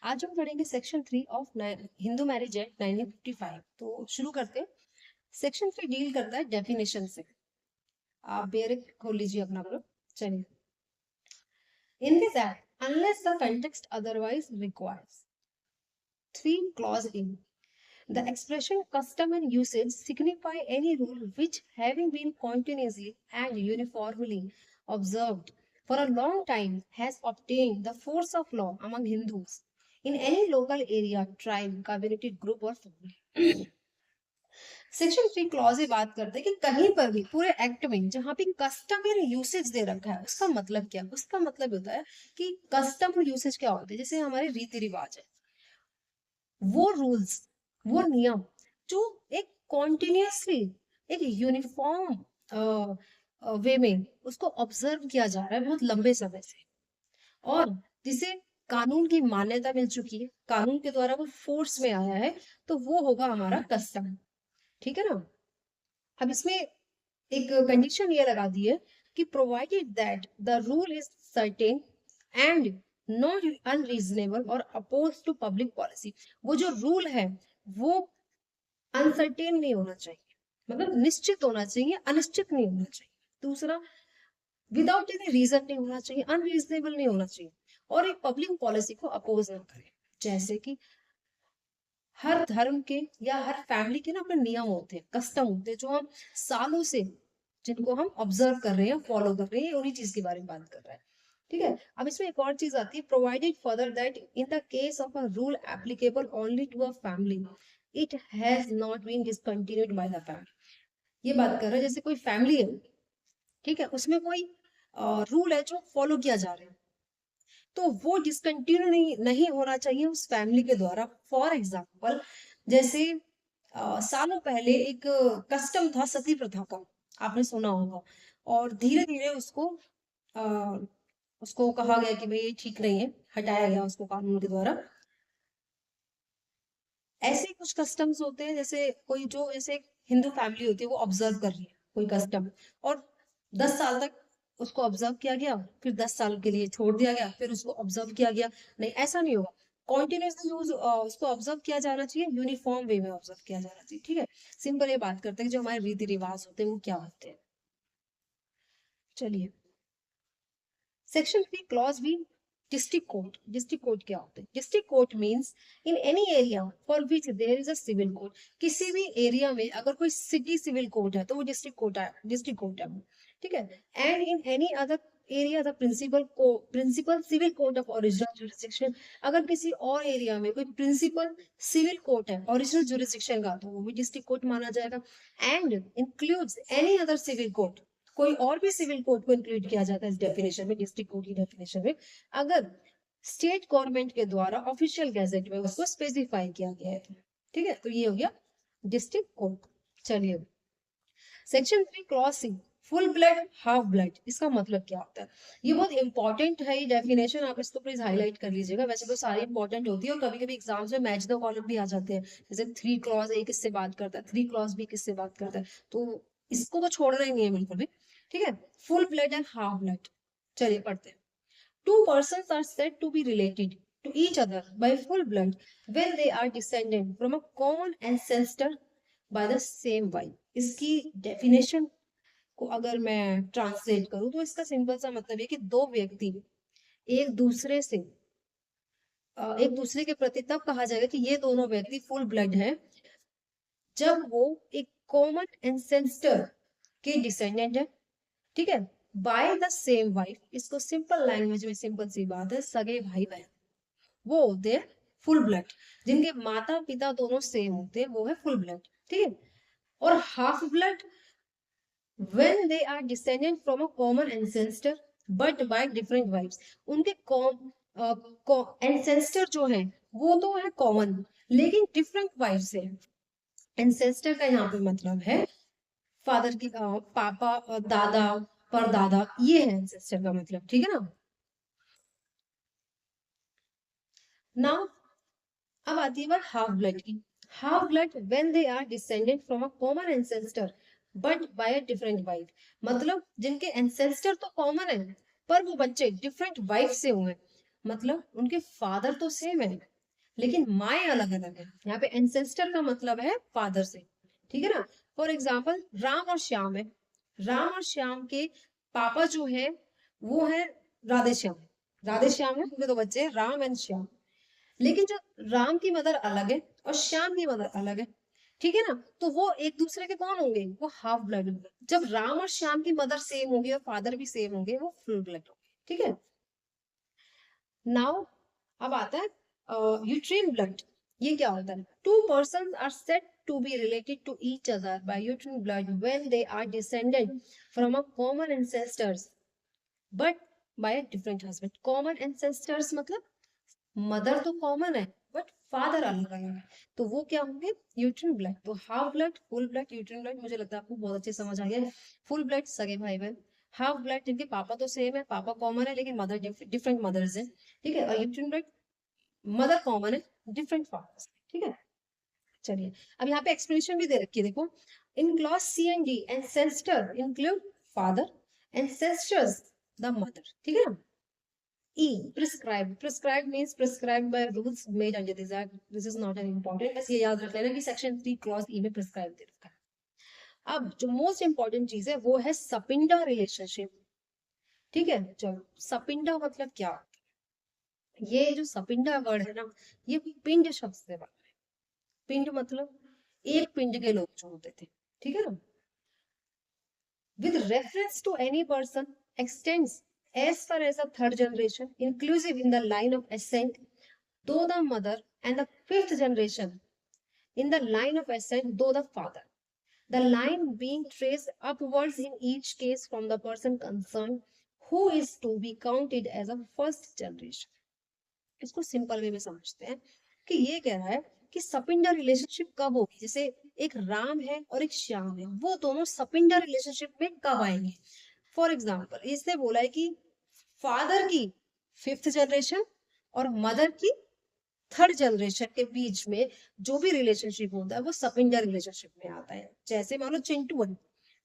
आज हम पढ़ेंगे section 3 of Hindu marriage act 1955। तो शुरू करते हैं। सेक्शन 3 डील करता है डेफिनेशन से। आप बेर खोल लीजिए अपना ग्रुप। चलिए, in this act unless the context otherwise requires 3 clause in the expression custom and usage signify any rule which having been continuously and uniformly observed for a long time has obtained the force of law among Hindus in any local area, tribe, community, group or family। Section 3 clause ये बात करते हैं कि कहीं पर भी पूरे act में जहां पे कस्टम या यूसेज दे रखा है, उसका मतलब क्या? उसका मतलब होता है कि कस्टम और यूसेज क्या होते हैं। जैसे हमारे रीति रिवाज है, वो रूल्स, वो नियम जो एक कॉन्टिन्यूसली एक यूनिफॉर्म वे में उसको ऑब्जर्व किया जा रहा है बहुत लंबे समय से, और जिसे कानून की मान्यता मिल चुकी है, कानून के द्वारा वो फोर्स में आया है, तो वो होगा हमारा कस्टम। ठीक है ना। अब इसमें एक कंडीशन ये लगा दी है कि provided that the rule is certain and not unreasonable और अपोज टू पब्लिक पॉलिसी। वो जो रूल है वो अनसर्टेन नहीं होना चाहिए, मतलब निश्चित होना चाहिए, अनिश्चित नहीं होना चाहिए। दूसरा, विदाउट एनी रीजन नहीं होना चाहिए, अनरीजनेबल नहीं होना चाहिए, और एक पब्लिक पॉलिसी को अपोज ना करे। जैसे कि हर धर्म के या हर फैमिली के ना अपने नियम होते हैं, कस्टम होते हैं, जो हम सालों से जिनको हम ऑब्जर्व कर रहे हैं, फॉलो कर रहे हैं, उन्हीं चीज के बारे में बात कर रहे हैं। ठीक है। अब इसमें एक और चीज आती है, provided further that in the case of a rule applicable only to a family it has not been discontinued by the family. ये बात कर रहे हैं जैसे कोई फैमिली है, ठीक है, उसमें कोई रूल है जो फॉलो किया जा रहा है, तो वो डिसकंटिन्यू नहीं होना चाहिए उस फैमिली के द्वारा। फॉर एग्जाम्पल, जैसे सालों पहले एक कस्टम था सती प्रथा का, आपने सुना होगा, और धीरे धीरे आ, उसको कहा गया कि भाई ये ठीक नहीं है, हटाया गया उसको कानून के द्वारा। ऐसे कुछ कस्टम्स होते हैं, जैसे कोई जो जैसे एक हिंदू फैमिली होती है वो ऑब्जर्व कर रही है कोई कस्टम, और 10 साल तक उसको ऑब्जर्व किया गया, फिर 10 साल के लिए छोड़ दिया गया, फिर उसको ऑब्जर्व किया गया। नहीं, ऐसा नहीं होगा। कॉन्टिन्यूसली उसको ऑब्जर्व किया जाना चाहिए, यूनिफॉर्म वे में ऑब्जर्व किया जाना चाहिए। ठीक है। सिंपल ये बात करते हैं कि जो हमारे रीति रिवाज होते हैं वो क्या होते हैं। चलिए, section 3 clause B, district court. District court क्या होते हैं? District court means in any area for which there is a civil court. किसी भी एरिया में अगर कोई सिटी सिविल कोर्ट है तो वो डिस्ट्रिक्ट कोर्ट है, डिस्ट्रिक्ट कोर्ट है। ठीक है। And in any other area the principal civil court of original jurisdiction. अगर किसी और एरिया में कोई प्रिंसिपल सिविल कोर्ट है ओरिजिनल जुरिसडिक्शन का, तो वो भी डिस्ट्रिक्ट कोर्ट माना जाएगा। And includes any other civil court, कोई और भी सिविल कोर्ट को इंक्लूड किया जाता है इस डेफिनेशन में, डिस्ट्रिक्ट कोर्ट की डेफिनेशन में, अगर स्टेट गवर्नमेंट के द्वारा ऑफिशियल गैजेट में उसको स्पेसिफाई किया गया है। ठीक है, तो ये हो गया डिस्ट्रिक्ट कोर्ट। चलिए, section 3 crossing, full blood half blood, इसका मतलब क्या होता है? ये बहुत इंपॉर्टेंट है ये डेफिनेशन, आप इसको प्लीज हाईलाइट कर लीजिएगा। वैसे तो सारी इंपॉर्टेंट होती है, और कभी कभी एग्जाम्स में मैच द कॉलम भी आ जाते हैं, जैसे 3 क्लॉज ए किससे बात करता है, 3 क्लॉज बी किससे बात करता है, तो इसको तो छोड़ना ही नहीं है बिल्कुल भी। ठीक है। Full blood and half blood, चलिए पढ़ते हैं। Two persons are said to be related to each other by full blood when they are descended from a common ancestor by the same wife। इसकी डेफिनेशन को अगर मैं translate करूं तो इसका सिंपल सा मतलब है कि दो व्यक्ति एक दूसरे से एक दूसरे के प्रति तब कहा जाएगा कि ये दोनों व्यक्ति फुल ब्लड हैं जब वो एक कॉमन एंसेस्टर के डिसेंडेंट है। ठीक है। बाय द सेम वाइफ, इसको सिंपल लैंग्वेज में सिंपल सी बात है, सगे भाई बहन, वो होते हैं फुल ब्लड। जिनके माता पिता दोनों सेम होते हैं वो है फुल ब्लड। ठीक है। और half blood when they are descended from a common ancestor but by different wives। उनके ancestor जो है वो तो है कॉमन, लेकिन डिफरेंट वाइफ से। एंसेस्टर का यहाँ पे मतलब है फादर की पापा, दादा, परदादा, ये है एंसेस्टर का मतलब। ठीक है ना। नाउ अब आती है बात हाफ ब्लड की। Half blood when they are descended from a common ancestor but by a different wife. मतलब जिनके एंसेस्टर तो कॉमन है पर वो बच्चे डिफरेंट वाइफ से हुए, मतलब उनके फादर तो सेम है लेकिन माए अलग अलग है। यहाँ पे एंसेस्टर का मतलब है फादर से, ठीक है ना। फॉर एग्जाम्पल राम और श्याम है, राम और श्याम के पापा जो है वो है राधे श्याम, राधे श्याम है, उनके दो बच्चे हैं राम एंड श्याम। लेकिन जो राम की मदर अलग है और श्याम की मदर अलग है, ठीक है ना। तो वो एक दूसरे के कौन होंगे, वो हाफ ब्लड होंगे। जब राम और श्याम की मदर सेम होगी और फादर भी सेम होंगे, वो फुल ब्लड होंगे, ठीक है। नाउ अब आता है यूट्रिन ब्लड। ये क्या होता है, two person are said to be related to each other by uterine blood when they are descended from a common ancestors but by different husband. Common ancestors मतलब मदर तो common है but father अलग अलग है, तो वो क्या होंगे, यूट्रिन ब्लड। तो half blood, full blood, uterine blood, मुझे लगता है आपको बहुत अच्छे समझ आ गया। फुल ब्लड सगे भाई बहन, हाफ ब्लड जिनके पापा तो सेम है, पापा कॉमन है लेकिन मदर डिफरेंट मदर्स है, ठीक है। और यूट्रिन ब्लड मदर कॉमन है, डिफरेंट फादर्स, ठीक है। चलिए अब यहाँ पे एक्सप्लेनेशन भी दे रखी है, देखो। In clause C and D ancestor include father, ancestors the mother, ठीक है ना। E, prescribed. Prescribed means prescribed by rules made under this act. This is not an important. बस ये याद रख लेना कि सेक्शन 3 क्लॉज ई में प्रिस्क्राइब दे रखा है। अब जो मोस्ट इंपॉर्टेंट चीज है वो है सपिंडा रिलेशनशिप, ठीक है। चलो सपिंडा मतलब क्या, ये जो सपिंडा वर्ड है ना, ये पिंड शब्द से बना है। पिंड मतलब एक पिंड के लोग जो होते थे, ठीक है ना। with reference to any person extends as far as the third generation, inclusive in the line of ascent, though the mother, and the fifth generation in the line of ascent, though the father. The line being traced upwards in each case from the person concerned, who is to be counted as a first generation. इसको simple way में समझते हैं कि ये कह रहा है कि सपिंडा रिलेशनशिप कब होगी। जैसे एक राम है और एक श्याम है, वो दोनों सपिंडा रिलेशनशिप में कब आएंगे। फॉर एग्जाम्पल इसने बोला है कि फादर की फिफ्थ जनरेशन और मदर की थर्ड जनरेशन के बीच में जो भी रिलेशनशिप होता है वो सपिंडा रिलेशनशिप में आता है। जैसे मान लो चिंटू है,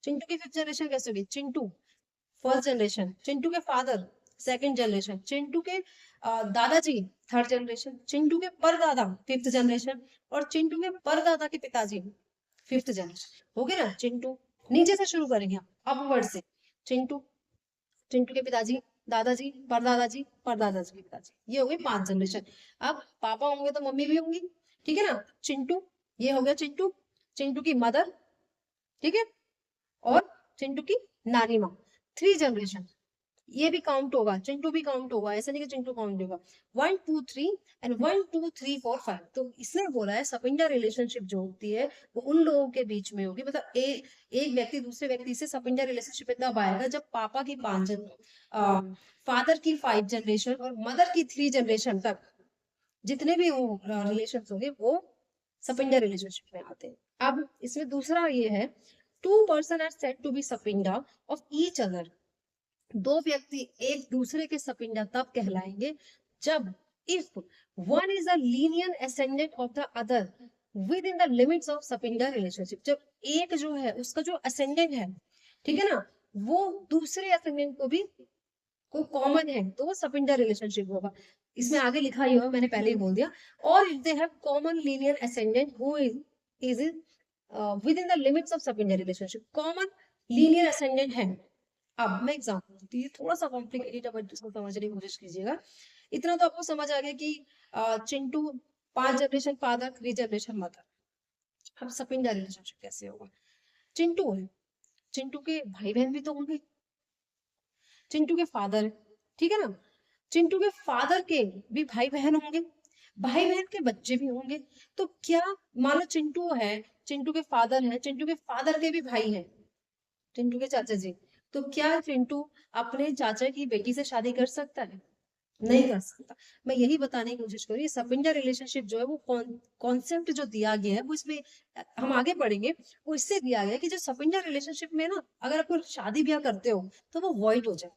चिंटू की फिफ्थ जनरेशन कैसे होगी, चिंटू फर्स्ट जनरेशन, चिंटू के फादर सेकंड जनरेशन, चिंटू के दादाजी थर्ड जनरेशन, चिंटू के परदादा फिफ्थ जनरेशन, और चिंटू के परदादा के पिताजी फिफ्थ जनरेशन, हो गया ना। चिंटू नीचे से शुरू करेंगे हम, अपवर्ड से। चिंटू, चिंटू के पिताजी, दादाजी, परदादाजी, परदादाजी के पिताजी, ये हो गई 5 जनरेशन। अब पापा होंगे तो मम्मी भी होंगी, ठीक है ना। चिंटू, ये हो गया चिंटू, चिंटू की मदर, ठीक है, और चिंटू की नानी माँ, 3 जनरेशन। ये भी काउंट होगा, चिंटू भी काउंट होगा, ऐसा नहीं कि चिंटू काउंट होगा। 1 2 3 एंड 1 2 3 4 5। तो इसने बोला है सपिंडा रिलेशनशिप जो होती है वो उन लोगों के बीच में होगी, मतलब एक व्यक्ति दूसरे व्यक्ति से सपिंडा रिलेशनशिप में तब आएगा जब पापा की 5 फादर की 5 जनरेशन और मदर की 3 जनरेशन तक जितने भी वो रिलेशन होंगे वो सपिंडा रिलेशनशिप में आते हैं। अब इसमें दूसरा ये है, 2 person are said to be sapinda of each other. दो व्यक्ति एक दूसरे के सपिंडा तब कहलाएंगे जब if one is a linear ascendant of the other within the limits of sapinda relationship. जब एक जो है उसका जो असेंडेंट है, ठीक है ना, वो दूसरे असेंडेंट को भी को कॉमन है तो वो सपिंडा रिलेशनशिप होगा। इसमें आगे लिखा ही हुआ, मैंने पहले ही बोल दिया। और if they have common linear ascendant who is with in the limits of sapinda relationship, common linear ascendant है। अब मैं एग्जाम्पल देती हूँ, थोड़ा सा कॉम्प्लिकेटेड है बट इसको समझने की कोशिश कीजिएगा। इतना तो आपको समझ आ गया कि Chintu 5 generation father 3 generation mother. अब सपिंडा रिलेशनशिप कैसे होगा, चिंटू है, चिंटू के भाई बहन भी तो होंगे, चिंटू के फादर, ठीक है ना, चिंटू के फादर के भी भाई बहन होंगे, भाई बहन के बच्चे भी होंगे। तो क्या मान लो चिंटू है, चिंटू के फादर है, चिंटू के फादर के भी भाई हैं, चिंटू के चाचा जी, तो क्या चिंटू अपने चाचा की बेटी से शादी कर सकता है, नहीं कर सकता। मैं यही बताने की कोशिश करूँ, सपिंडा रिलेशनशिप जो है वो कॉन्सेप्ट जो दिया गया है वो इसमें हम आगे पढ़ेंगे, वो इससे दिया गया है कि जो सपिंडा रिलेशनशिप में ना अगर आप शादी ब्याह करते हो तो वो वॉइड हो जाए,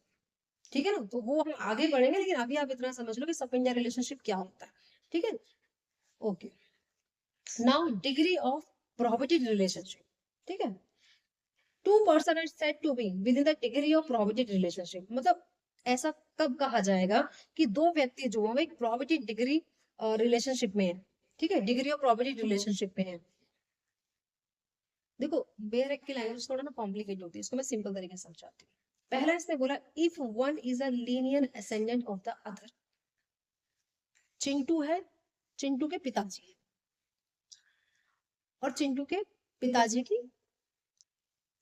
ठीक है ना। तो वो हम आगे पढ़ेंगे, लेकिन अभी आप इतना समझ लो कि सपिंडा रिलेशनशिप क्या होता है, ठीक है। Okay, now degree of prohibited relationship, ठीक है। 2 person are said to be within the degree of prohibited relationship, मतलब ऐसा कब कहा जाएगा कि दो व्यक्ति जो है एक प्रॉपर्टी डिग्री रिलेशनशिप में है, ठीक है, डिग्री ऑफ प्रॉपर्टी रिलेशनशिप में है। देखो बेयर की लैंग्वेज थोड़ा ना कॉम्प्लिकेट होती है, इसको मैं सिंपल तरीके से समझाती हूँ। पहला इसने बोला if one is a linear ascendant of the other. Chintu है, चिंटू के पिताजी है, और चिंटू के पिताजी की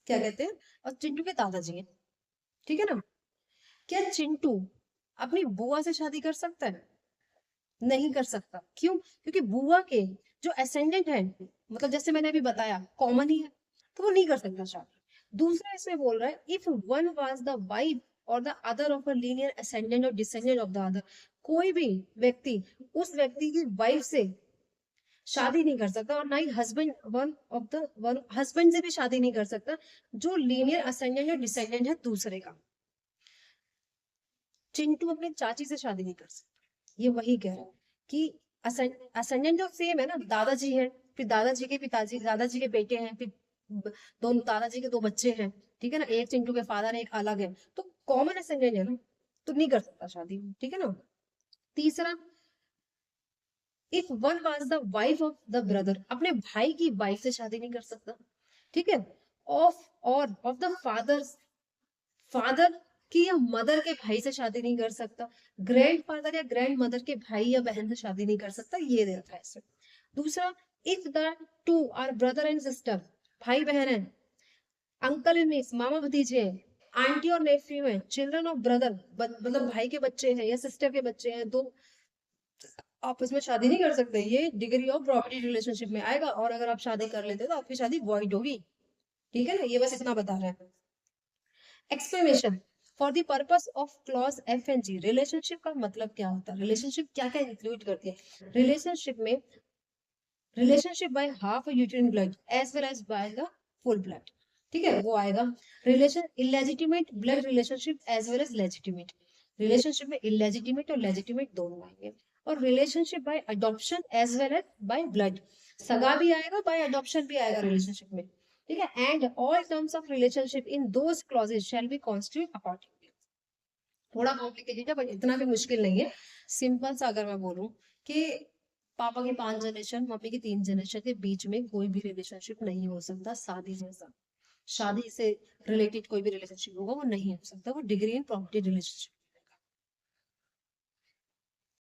क्या कहते हैं, और चिंटू के दादाजी हैं, ठीक है ना। क्या चिंटू अपनी बुआ से शादी कर सकता है? नहीं कर सकता। क्यों? क्योंकि बुआ के जो असेंडेंट है, मतलब जैसे मैंने अभी बताया कॉमन ही है, तो वो नहीं कर सकता शादी। दूसरा इसमें बोल रहा है if one was the wife or the other of a linear ascendant or descendant of the other. कोई भी व्यक्ति उस व्यक्ति की वाइफ से शादी नहीं कर सकता, और ना ही हस्बैंड वन हस्बैंड से भी शादी नहीं कर सकता जो लीनियर असेंडेंट और डिसेंडेंट है दूसरे का। चिंटू अपनी चाची से शादी नहीं कर सकता। ये वही कह रहा है कि असेंडेंट जो सेम है ना, दादाजी है, फिर दादाजी के पिताजी, दादाजी के बेटे हैं, फिर दोनों दादाजी के दो बच्चे हैं, ठीक है ना, एक चिंटू के फादर है, एक अलग है, तो कॉमन असेंडेंट है ना, तो नहीं कर सकता शादी, ठीक है ना। तीसरा if one was the wife of the brother, अपने भाई की वाइफ से शादी नहीं कर सकता, ठीक है। ऑफ द फादर की या मदर के भाई से शादी नहीं कर सकता। ग्रैंड फादर या ग्रैंड मदर के भाई या बहन से शादी नहीं कर सकता, ये देता है इसमें। दूसरा if the two are brother and sister, भाई बहन है, अंकल एंड निस, मामा भतीजे हैं, आंटी और नेफ्यू है, चिल्ड्रन ऑफ ब्रदर, मतलब भाई के बच्चे हैं या सिस्टर के बच्चे हैं, तो आप इसमें शादी नहीं कर सकते, ये डिग्री ऑफ प्रॉपर्टी रिलेशनशिप में आएगा, और अगर आप शादी कर लेते तो आपकी शादी वॉइड होगी, ठीक है ना। ये बस इतना बता रहा है। Explanation for the purpose of clause F and G. Relationship का मतलब क्या होता है, रिलेशनशिप क्या क्या इंक्लूड करती है। रिलेशनशिप में relationship by half uterine blood as well as by the full blood, ठीक है, वो आएगा। Relation illegitimate blood relationship as well as legitimate, relationship में इलेजिटिमेट और लेजिटिमेट दोनों आएंगे। और relationship by adoption as well as by blood, सगा भी आएगा, बाय अडॉप्शन भी आएगा रिलेशनशिप में, ठीक है। And all terms of relationship in those clauses shall be constitute accordingly. थोड़ा कॉम्प्लिकेटेड है बट इतना भी मुश्किल नहीं है, सिंपल सा अगर मैं बोलूं कि पापा की 5 जनरेशन, मम्मी की 3 जनरेशन के बीच में कोई भी रिलेशनशिप नहीं हो सकता शादी जैसा। शादी से रिलेटेड कोई भी रिलेशनशिप होगा वो नहीं हो सकता, वो डिग्री इन प्रॉपर्टी रिलेशनशिप